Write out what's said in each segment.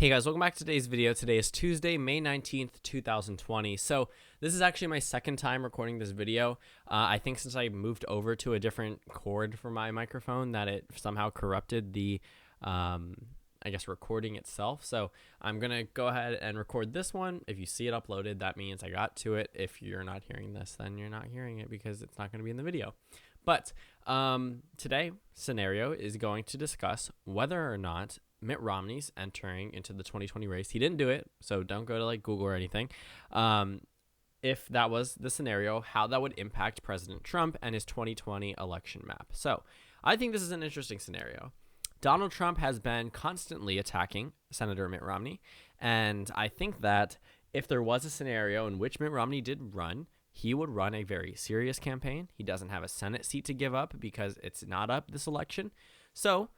Hey guys, welcome back to today's video. Today is Tuesday, May 19th, 2020. So this is actually my second time recording this video. I think since I moved over to a different cord for my microphone that it somehow corrupted the, recording itself. So I'm going to go ahead and record this one. If you see it uploaded, that means I got to it. If you're not hearing this, then you're not hearing it because it's not going to be in the video. But today's scenario is going to discuss whether or not Mitt Romney's entering into the 2020 race. He didn't do it, so don't go to Google or anything. If that was the scenario, how that would impact President Trump and his 2020 election map. So I think this is an interesting scenario. Donald Trump has been constantly attacking Senator Mitt Romney, and I think that if there was a scenario in which Mitt Romney did run, he would run a very serious campaign. He doesn't have a Senate seat to give up because it's not up this election. So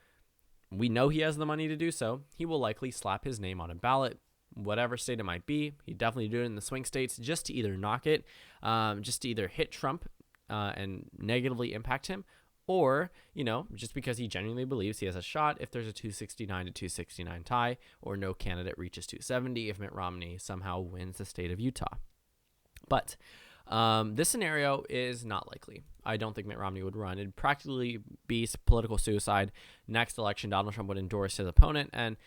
we know he has the money to do so. He will likely slap his name on a ballot, whatever state it might be. He'd definitely do it in the swing states just to either knock it, just to either hit Trump and negatively impact him, or, just because he genuinely believes he has a shot if there's a 269 to 269 tie, or no candidate reaches 270 if Mitt Romney somehow wins the state of Utah. But this scenario is not likely. I don't think Mitt Romney would run. It'd practically be political suicide. Next election, Donald Trump would endorse his opponent, and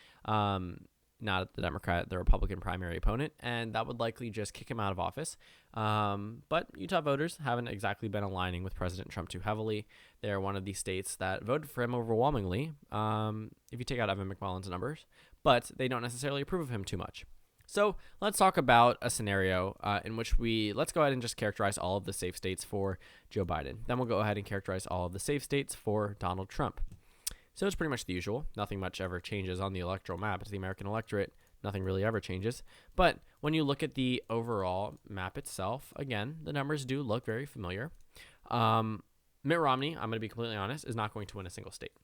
not the Democrat, the Republican primary opponent, and that would likely just kick him out of office. But Utah voters haven't exactly been aligning with President Trump too heavily. They're one of the states that voted for him overwhelmingly, if you take out Evan McMullen's numbers, but they don't necessarily approve of him too much. So let's talk about a scenario in which let's go ahead and just characterize all of the safe states for Joe Biden. Then we'll go ahead and characterize all of the safe states for Donald Trump. So it's pretty much the usual. Nothing much ever changes on the electoral map. It's the American electorate. Nothing really ever changes. But when you look at the overall map itself, again, the numbers do look very familiar. Mitt Romney, I'm going to be completely honest, is not going to win a single state.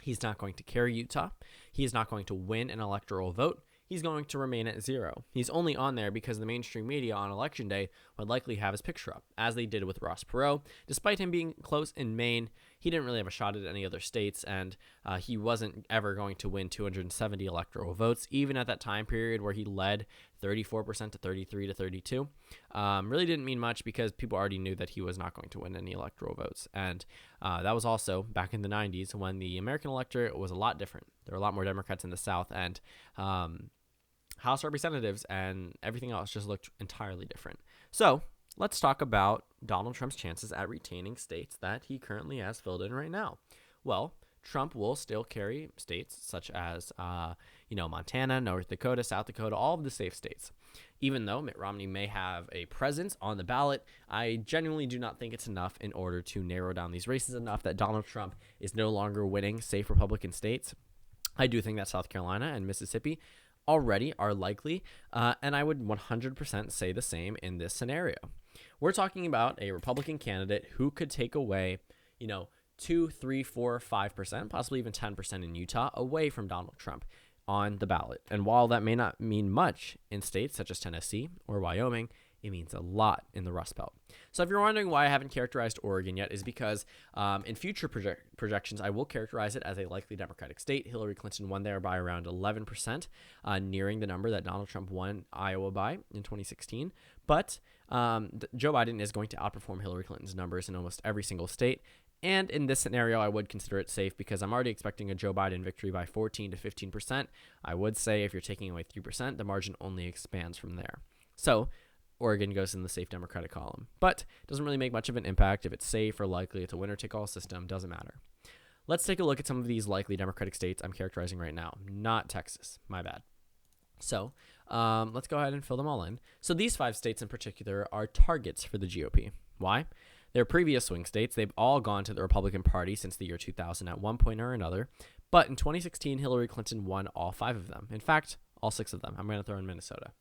He's not going to carry Utah. He is not going to win an electoral vote. He's going to remain at zero. He's only on there because the mainstream media on election day would likely have his picture up, as they did with Ross Perot. Despite him being close in Maine, he didn't really have a shot at any other states, and he wasn't ever going to win 270 electoral votes, even at that time period where he led 34% to 33 to 32. Really didn't mean much because people already knew that he was not going to win any electoral votes. And that was also back in the 90s when the American electorate was a lot different. There were a lot more Democrats in the South, and House representatives and everything else just looked entirely different. So let's talk about Donald Trump's chances at retaining states that he currently has filled in right now. Well, Trump will still carry states such as, Montana, North Dakota, South Dakota, all of the safe states. Even though Mitt Romney may have a presence on the ballot, I genuinely do not think it's enough in order to narrow down these races enough that Donald Trump is no longer winning safe Republican states. I do think that South Carolina and Mississippi already are likely, and I would 100% say the same in this scenario. We're talking about a Republican candidate who could take away, 2, 3, 4, 5%, possibly even 10% in Utah away from Donald Trump on the ballot. And while that may not mean much in states such as Tennessee or Wyoming, it means a lot in the Rust Belt. So if you're wondering why I haven't characterized Oregon yet, is because in future projections, I will characterize it as a likely Democratic state. Hillary Clinton won there by around 11%, nearing the number that Donald Trump won Iowa by in 2016. But Joe Biden is going to outperform Hillary Clinton's numbers in almost every single state. And in this scenario, I would consider it safe because I'm already expecting a Joe Biden victory by 14 to 15%. I would say if you're taking away 3%, the margin only expands from there. So Oregon goes in the safe Democratic column, but it doesn't really make much of an impact. If it's safe or likely, it's a winner-take-all system, doesn't matter. Let's take a look at some of these likely Democratic states I'm characterizing right now. Not Texas, my bad. So let's go ahead and fill them all in. So these 5 states in particular are targets for the GOP. Why? They're previous swing states. They've all gone to the Republican Party since the year 2000 at one point or another. But in 2016, Hillary Clinton won all 5 of them. In fact, all 6 of them. I'm going to throw in Minnesota.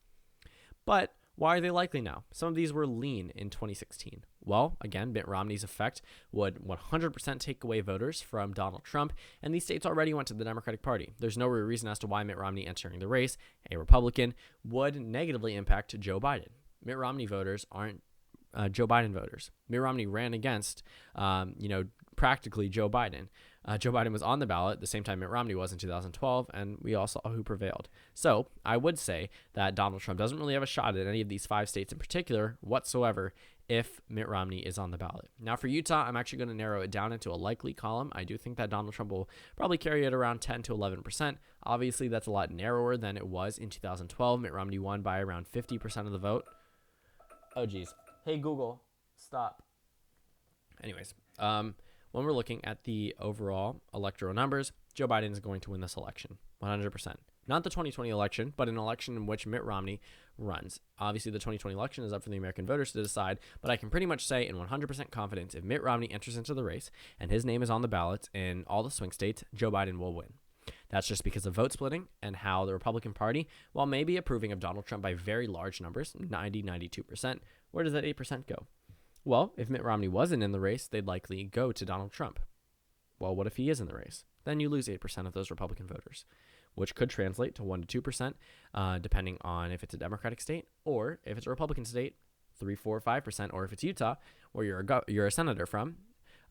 But why are they likely now? Some of these were lean in 2016. Well, again, Mitt Romney's effect would 100% take away voters from Donald Trump, and these states already went to the Democratic Party. There's no real reason as to why Mitt Romney entering the race, a Republican, would negatively impact Joe Biden. Mitt Romney voters aren't Joe Biden voters. Mitt Romney ran against, practically Joe Biden. Joe Biden was on the ballot the same time Mitt Romney was in 2012, and we all saw who prevailed. So I would say that Donald Trump doesn't really have a shot at any of these 5 states in particular whatsoever if Mitt Romney is on the ballot. Now for Utah, I'm actually going to narrow it down into a likely column. I do think that Donald Trump will probably carry it around 10 to 11%. Obviously, that's a lot narrower than it was in 2012. Mitt Romney won by around 50% of the vote. Oh, geez. Hey, Google, stop. Anyways, when we're looking at the overall electoral numbers, Joe Biden is going to win this election, 100%. Not the 2020 election, but an election in which Mitt Romney runs. Obviously, the 2020 election is up for the American voters to decide, but I can pretty much say in 100% confidence, if Mitt Romney enters into the race and his name is on the ballot in all the swing states, Joe Biden will win. That's just because of vote splitting and how the Republican Party, while maybe approving of Donald Trump by very large numbers, 90, 92%, where does that 8% go? Well, if Mitt Romney wasn't in the race, they'd likely go to Donald Trump. Well, what if he is in the race? Then you lose 8% of those Republican voters, which could translate to 1 to 2%, depending on if it's a Democratic state, or if it's a Republican state, 3, 4, 5%, or if it's Utah, where you're a senator from,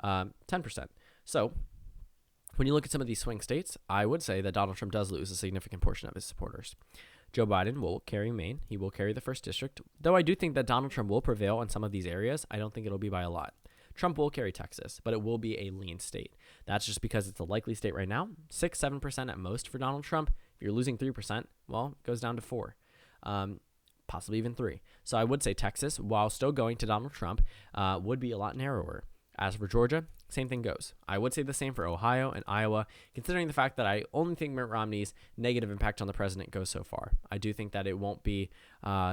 10%. So when you look at some of these swing states, I would say that Donald Trump does lose a significant portion of his supporters. Joe Biden will carry Maine. He will carry the 1st district. Though I do think that Donald Trump will prevail in some of these areas, I don't think it'll be by a lot. Trump will carry Texas, but it will be a lean state. That's just because it's a likely state right now. 6, 7% at most for Donald Trump. If you're losing 3%, well, it goes down to 4, possibly even 3. So I would say Texas, while still going to Donald Trump, would be a lot narrower. As for Georgia, same thing goes. I would say the same for Ohio and Iowa, considering the fact that I only think Mitt Romney's negative impact on the president goes so far. I do think that it won't be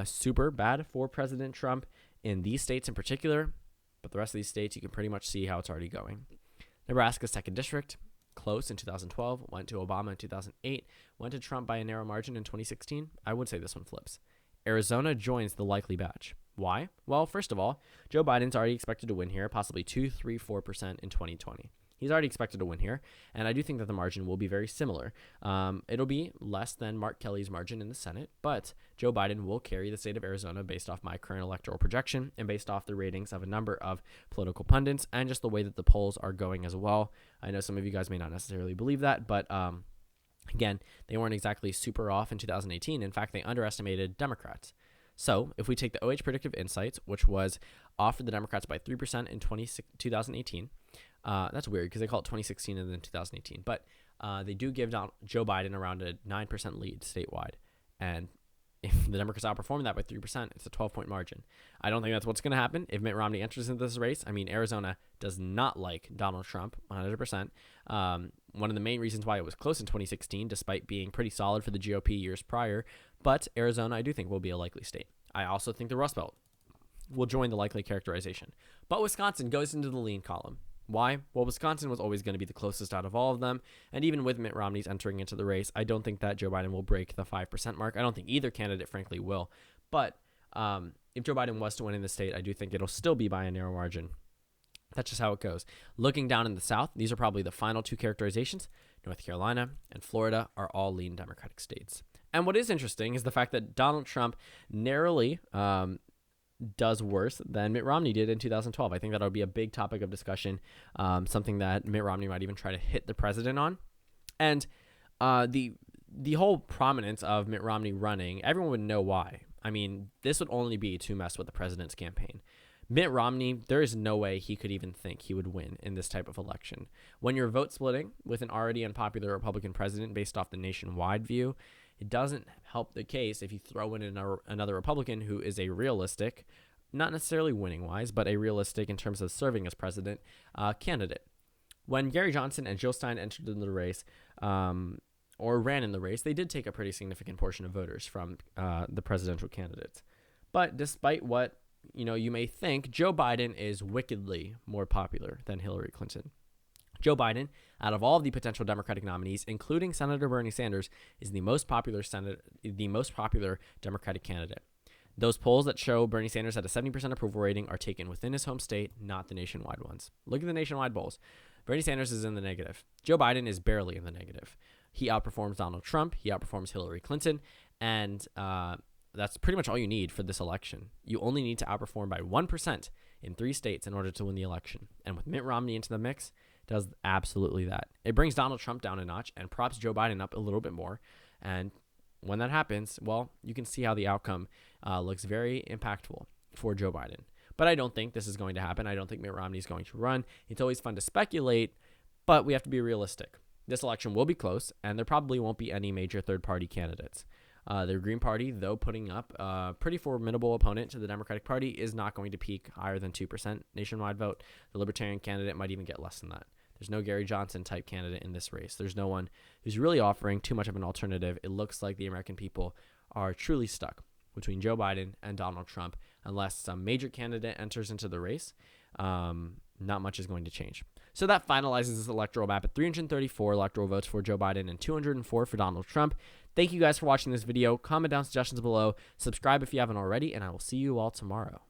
super bad for President Trump in these states in particular, but the rest of these states, you can pretty much see how it's already going. Nebraska's 2nd district, close in 2012, went to Obama in 2008, went to Trump by a narrow margin in 2016. I would say this one flips. Arizona joins the likely batch. Why? Well, first of all, Joe Biden's already expected to win here, possibly 2, 3, 4% in 2020. He's already expected to win here, and I do think that the margin will be very similar. It'll be less than Mark Kelly's margin in the Senate, but Joe Biden will carry the state of Arizona based off my current electoral projection and based off the ratings of a number of political pundits and just the way that the polls are going as well. I know some of you guys may not necessarily believe that, but again, they weren't exactly super off in 2018. In fact, they underestimated Democrats. So if we take the OH Predictive Insights, which was off for the Democrats by 3% in 2018, that's weird because they call it 2016 and then 2018. But they do give Joe Biden around a 9% lead statewide. And if the Democrats outperform that by 3%, it's a 12-point margin. I don't think that's what's going to happen if Mitt Romney enters into this race. I mean, Arizona does not like Donald Trump 100%. One of the main reasons why it was close in 2016, despite being pretty solid for the GOP years prior. But Arizona, I do think, will be a likely state. I also think the Rust Belt will join the likely characterization. But Wisconsin goes into the lean column. Why? Well, Wisconsin was always going to be the closest out of all of them. And even with Mitt Romney's entering into the race, I don't think that Joe Biden will break the 5% mark. I don't think either candidate, frankly, will. But if Joe Biden was to win in the state, I do think it'll still be by a narrow margin. That's just how it goes. Looking down in the South, these are probably the final 2 characterizations. North Carolina and Florida are all lean Democratic states. And what is interesting is the fact that Donald Trump narrowly does worse than Mitt Romney did in 2012. I think that'll be a big topic of discussion, something that Mitt Romney might even try to hit the president on. And the whole prominence of Mitt Romney running, everyone would know why. I mean, this would only be to mess with the president's campaign. Mitt Romney, there is no way he could even think he would win in this type of election. When you're vote splitting with an already unpopular Republican president based off the nationwide view, it doesn't help the case if you throw in another Republican who is a realistic, not necessarily winning-wise, but a realistic in terms of serving as president candidate. When Gary Johnson and Jill Stein entered into the race, or ran in the race, they did take a pretty significant portion of voters from the presidential candidates. But despite what you may think, Joe Biden is wickedly more popular than Hillary Clinton. Joe Biden, out of all of the potential Democratic nominees, including Senator Bernie Sanders, is the most popular Democratic candidate. Those polls that show Bernie Sanders at a 70% approval rating are taken within his home state, not the nationwide ones. Look at the nationwide polls. Bernie Sanders is in the negative. Joe Biden is barely in the negative. He outperforms Donald Trump. He outperforms Hillary Clinton. And that's pretty much all you need for this election. You only need to outperform by 1% in 3 states in order to win the election. And with Mitt Romney into the mix, does absolutely that. It brings Donald Trump down a notch and props Joe Biden up a little bit more. And when that happens, well, you can see how the outcome looks very impactful for Joe Biden. But I don't think this is going to happen. I don't think Mitt Romney is going to run. It's always fun to speculate, but we have to be realistic. This election will be close, and there probably won't be any major third-party candidates. The Green Party, though putting up a pretty formidable opponent to the Democratic Party, is not going to peak higher than 2% nationwide vote. The Libertarian candidate might even get less than that. There's no Gary Johnson type candidate in this race. There's no one who's really offering too much of an alternative. It looks like the American people are truly stuck between Joe Biden and Donald Trump. Unless some major candidate enters into the race, not much is going to change. So that finalizes this electoral map at 334 electoral votes for Joe Biden and 204 for Donald Trump. Thank you guys for watching this video. Comment down suggestions below. Subscribe if you haven't already, and I will see you all tomorrow.